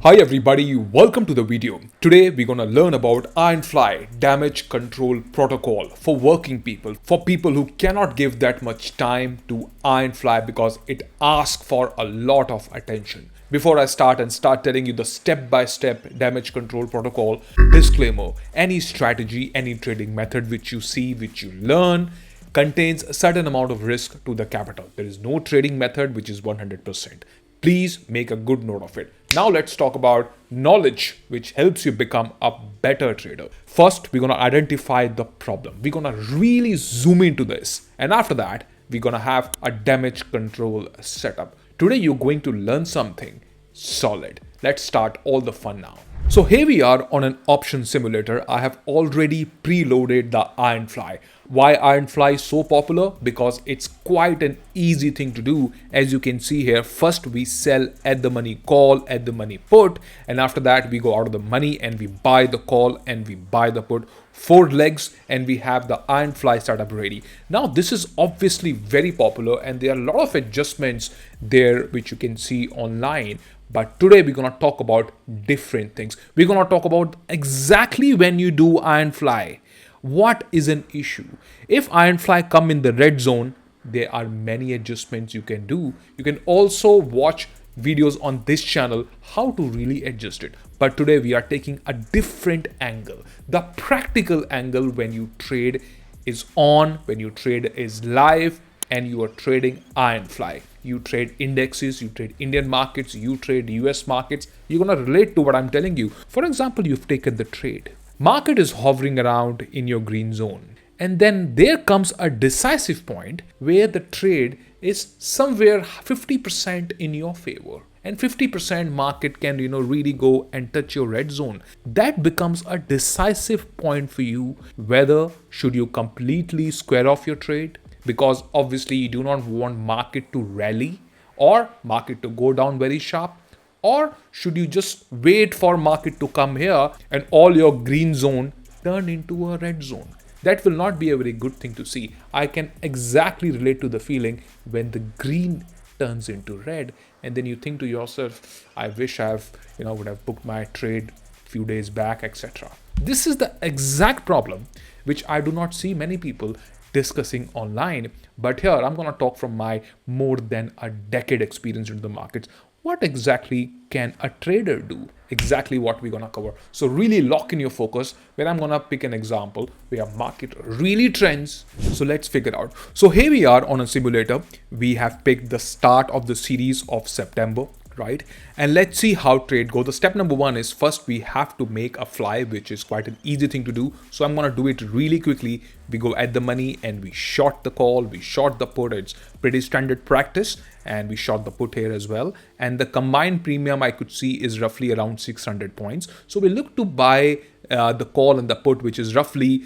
Hi everybody, welcome to the video. Today we're gonna learn about Ironfly damage control protocol for working people, for people who cannot give that much time to Ironfly because it asks for a lot of attention. Before I start telling you the step-by-step damage control protocol, disclaimer, any strategy, any trading method which you see, which you learn, contains a certain amount of risk to the capital. There is no trading method which is 100%. Please make a good note of it. Now let's talk about knowledge which helps you become a better trader. First, we're going to identify the problem. We're going to really zoom into this. And after that, we're going to have a damage control setup. Today, you're going to learn something solid. Let's start all the fun now. So here we are on an option simulator. I have already preloaded the Ironfly. Why Ironfly is so popular? Because it's quite an easy thing to do. As you can see here, first we sell at the money call, at the money put, and after that we go out of the money and we buy the call and we buy the put. 4 legs and we have the Ironfly setup ready. Now this is obviously very popular and there are a lot of adjustments there which you can see online. But today we're going to talk about different things. We're going to talk about exactly when you do Ironfly, what is an issue. If Ironfly come in the red zone, there are many adjustments you can do. You can also watch videos on this channel how to really adjust it. But today we are taking a different angle. The practical angle when you trade is on, when you trade is live, and you are trading Ironfly. You trade indexes, you trade Indian markets, you trade US markets. You're going to relate to what I'm telling you. For example, you've taken the trade. Market is hovering around in your green zone. And then there comes a decisive point where the trade is somewhere 50% in your favor. And 50% market can, really go and touch your red zone. That becomes a decisive point for you. Whether should you completely square off your trade? Because obviously you do not want market to rally or market to go down very sharp, or should you just wait for market to come here and all your green zone turn into a red zone? That will not be a very good thing to see. I can exactly relate to the feeling when the green turns into red and then you think to yourself, I wish would have booked my trade few days back, etc. This is the exact problem which I do not see many people discussing online. But here I'm going to talk from my more than a decade experience into the markets. What exactly can a trader do? Exactly what we're going to cover. So really lock in your focus where I'm going to pick an example where market really trends. So let's figure out. So here we are on a simulator. We have picked the start of the series of September, right? And let's see how trade goes. The step number 1 is first we have to make a fly, which is quite an easy thing to do. So I'm going to do it really quickly. We go at the money and we short the call, we short the put. It's pretty standard practice, and we short the put here as well. And the combined premium I could see is roughly around 600 points. So we look to buy the call and the put, which is roughly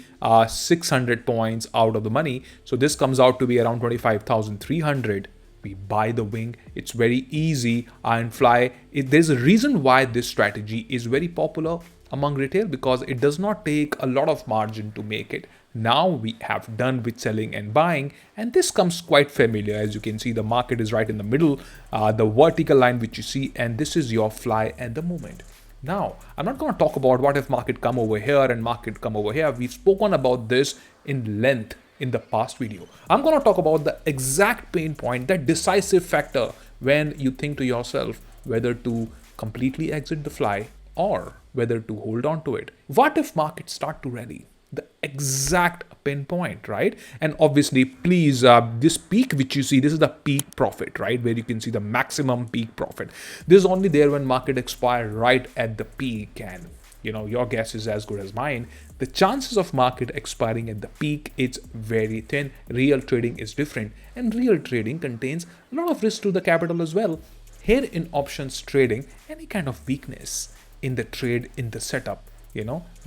600 points out of the money. So this comes out to be around 25,300. We buy the wing. It's very easy. Ironfly. There's a reason why this strategy is very popular among retail, because it does not take a lot of margin to make it. Now we have done with selling and buying, and this comes quite familiar. As you can see, the market is right in the middle, the vertical line which you see, and this is your fly at the moment. Now, I'm not going to talk about what if market come over here and market come over here. We've spoken about this in length in the past video. I'm going to talk about the exact pain point, that decisive factor when you think to yourself whether to completely exit the fly or whether to hold on to it. What if markets start to rally? The exact pinpoint, right? And obviously, please, this peak which you see, this is the peak profit, right? Where you can see the maximum peak profit. This is only there when market expire right at the peak, and your guess is as good as mine. The chances of market expiring at the peak, it's very thin. Real trading is different, and real trading contains a lot of risk to the capital as well. Here in options trading, any kind of weakness in the trade, in the setup,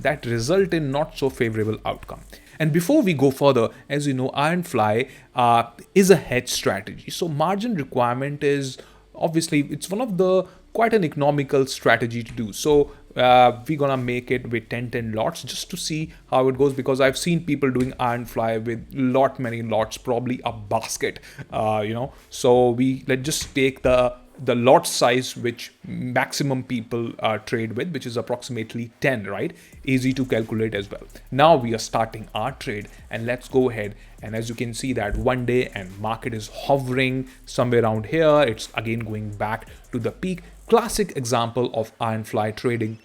that result in not so favorable outcome. And before we go further, as you know, Ironfly is a hedge strategy. So margin requirement is obviously, it's one of the quite an economical strategy to do. So we're gonna make it with 10 lots just to see how it goes, because I've seen people doing Ironfly with many lots, probably a basket, so let's just take the the lot size which maximum people trade with, which is approximately 10, right? Easy to calculate as well. Now we are starting our trade, and let's go ahead. And as you can see that one day and market is hovering somewhere around here. It's again going back to the peak. Classic example of iron fly trading.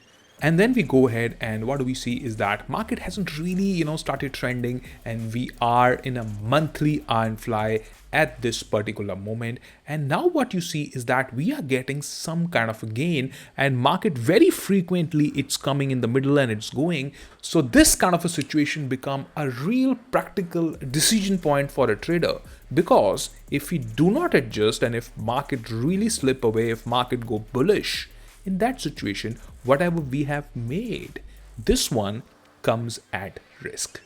And then we go ahead, and what do we see is that market hasn't really, started trending, and we are in a monthly iron fly at this particular moment. And now what you see is that we are getting some kind of a gain, and market very frequently it's coming in the middle and it's going. So this kind of a situation become a real practical decision point for a trader, because if we do not adjust and if market really slip away, if market go bullish, in that situation, whatever we have made, this one comes at risk,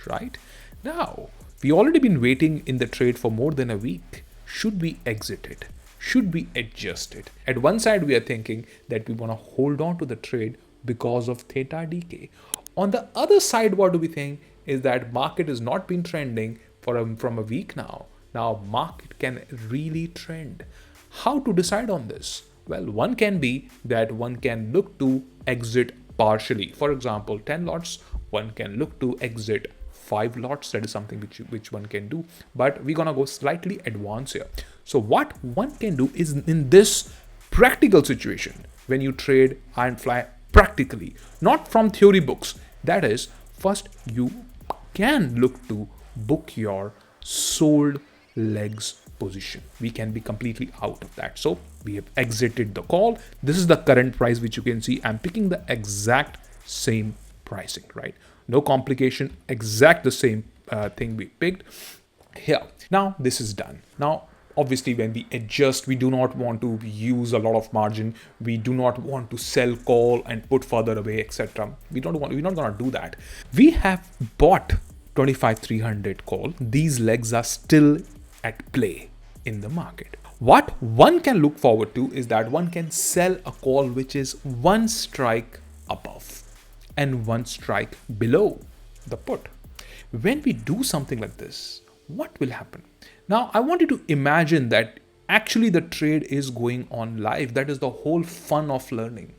right? Now, we already been waiting in the trade for more than a week. Should we exit it? Should we adjust it? At one side, we are thinking that we want to hold on to the trade because of theta decay. On the other side, what do we think is that market has not been trending from a week now. Now, market can really trend. How to decide on this? Well, one can be that one can look to exit partially. For example, 10 lots, one can look to exit 5 lots. That is something which one can do. But we're going to go slightly advanced here. So what one can do is, in this practical situation, when you trade iron fly practically, not from theory books, that is, first you can look to book your sold legs position. We can be completely out of that. So we have exited the call. This is the current price which you can see. I'm picking the exact same pricing, right? No complication, exact the same thing we picked here. Now this is done. Now obviously when we adjust, we do not want to use a lot of margin. We do not want to sell call and put further away, etc. We're not going to do that. We have bought 25,300 call. These legs are still at play in the market. What one can look forward to is that one can sell a call which is one strike above and one strike below the put. When we do something like this, what will happen? Now, I want you to imagine that actually the trade is going on live. That is the whole fun of learning.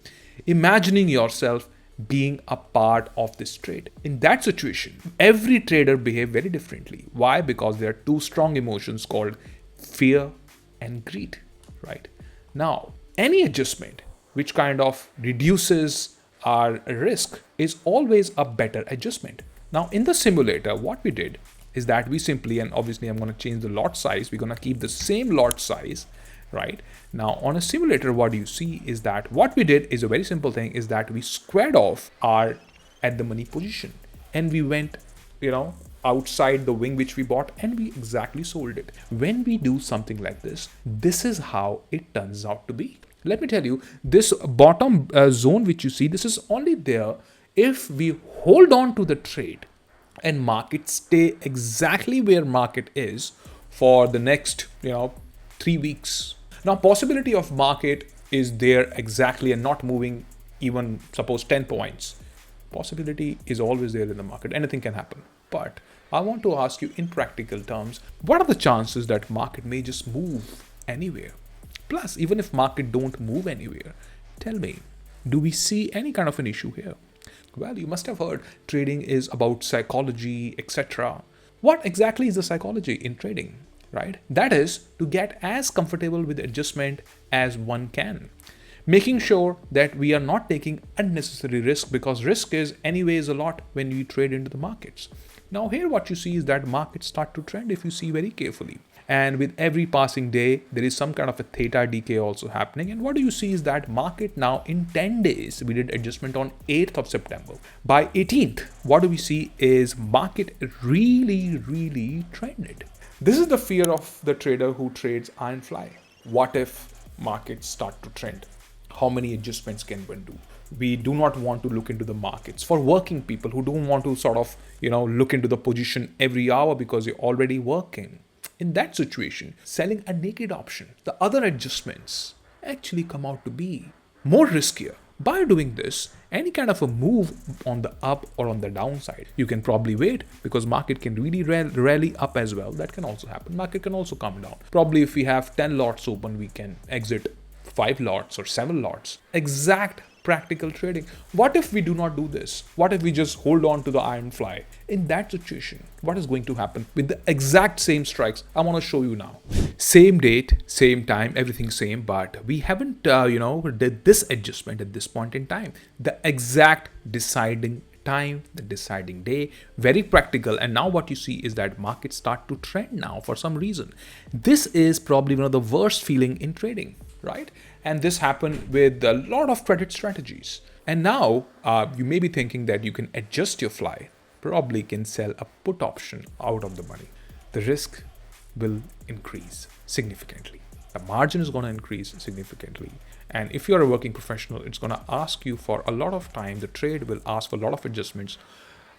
Imagining yourself being a part of this trade. In that situation, every trader behave very differently. Why? Because there are two strong emotions called fear and greed, right? Now, any adjustment which kind of reduces our risk is always a better adjustment. Now, in the simulator, what we did is that we simply, and obviously I'm going to change the lot size, we're going to keep the same lot size, right? Now on a simulator, what you see is that what we did is a very simple thing, is that we squared off our at the money position and we went, outside the wing which we bought, and we exactly sold it. When we do something like this, this is how it turns out to be. Let me tell you, this bottom zone which you see, this is only there if we hold on to the trade and market stay exactly where market is for the next 3 weeks. Now, possibility of market is there exactly and not moving even suppose 10 points. Possibility is always there in the market. Anything can happen. But I want to ask you in practical terms, what are the chances that market may just move anywhere? Plus, even if market don't move anywhere, tell me, do we see any kind of an issue here? Well, you must have heard trading is about psychology, etc. What exactly is the psychology in trading? Right? That is to get as comfortable with adjustment as one can, making sure that we are not taking unnecessary risk, because risk is anyways a lot when you trade into the markets. Now here what you see is that markets start to trend if you see very carefully, and with every passing day there is some kind of a theta decay also happening. And what do you see is that market now in 10 days, we did adjustment on 8th of September. By 18th, what do we see is market really trended. This is the fear of the trader who trades iron fly. What if markets start to trend? How many adjustments can one do? We do not want to look into the markets. For working people who don't want to sort of, look into the position every hour because you're already working. In that situation, selling a naked option, the other adjustments actually come out to be more riskier. By doing this, any kind of a move on the up or on the downside, you can probably wait because market can really rally up as well. That can also happen. Market can also come down. Probably if we have 10 lots open, we can exit 5 lots or 7 lots. Exact practical trading. What if we do not do this? What if we just hold on to the iron fly? In that situation, what is going to happen with the exact same strikes? I want to show you now. Same date, same time, everything same, but we haven't, did this adjustment at this point in time. The exact deciding time, the deciding day, very practical. And now what you see is that markets start to trend now for some reason. This is probably one of the worst feeling in trading, right? And this happened with a lot of credit strategies. And now you may be thinking that you can adjust your fly, probably can sell a put option out of the money. The risk will increase significantly. The margin is going to increase significantly. And if you're a working professional, it's going to ask you for a lot of time. The trade will ask for a lot of adjustments.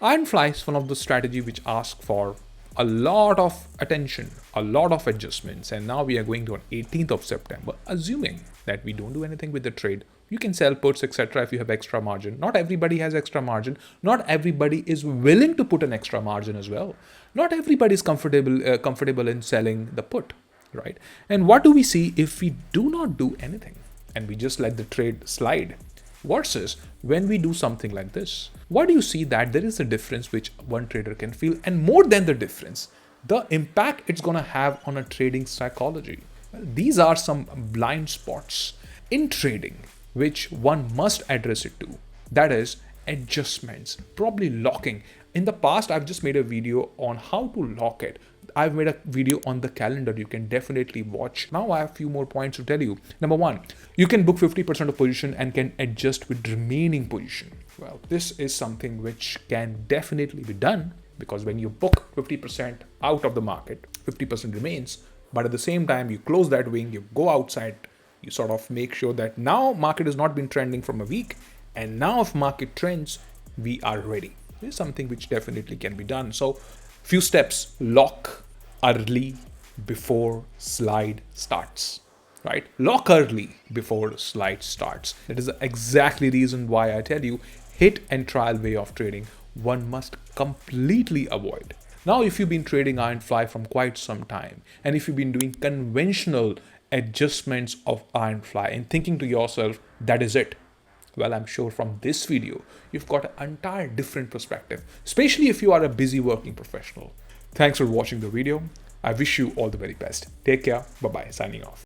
Iron fly is one of the strategy which ask for a lot of attention, a lot of adjustments. And now we are going to on 18th of September, assuming that we don't do anything with the trade. You can sell puts, etc. if you have extra margin. Not everybody has extra margin. Not everybody is willing to put an extra margin as well. Not everybody is comfortable in selling the put, right? And what do we see if we do not do anything and we just let the trade slide versus when we do something like this? What do you see that there is a difference which one trader can feel, and more than the difference, the impact it's going to have on a trading psychology. Well, these are some blind spots in trading which one must address it to. That is adjustments, probably locking. In the past, I've just made a video on how to lock it. I've made a video on the calendar. You can definitely watch. Now I have a few more points to tell you. Number one, you can book 50% of position and can adjust with remaining position. Well, this is something which can definitely be done because when you book 50% out of the market, 50% remains. But at the same time, you close that wing, you go outside, you sort of make sure that now market has not been trending from a week. And now if market trends, we are ready. This is something which definitely can be done. So few steps: lock early before slide starts, right? Lock early before slide starts. That is exactly the reason why I tell you hit and trial way of trading one must completely avoid. Now, if you've been trading iron fly from quite some time, and if you've been doing conventional adjustments of iron fly and thinking to yourself, that is it. Well, I'm sure from this video, you've got an entire different perspective, especially if you are a busy working professional. Thanks for watching the video. I wish you all the very best. Take care. Bye-bye. Signing off.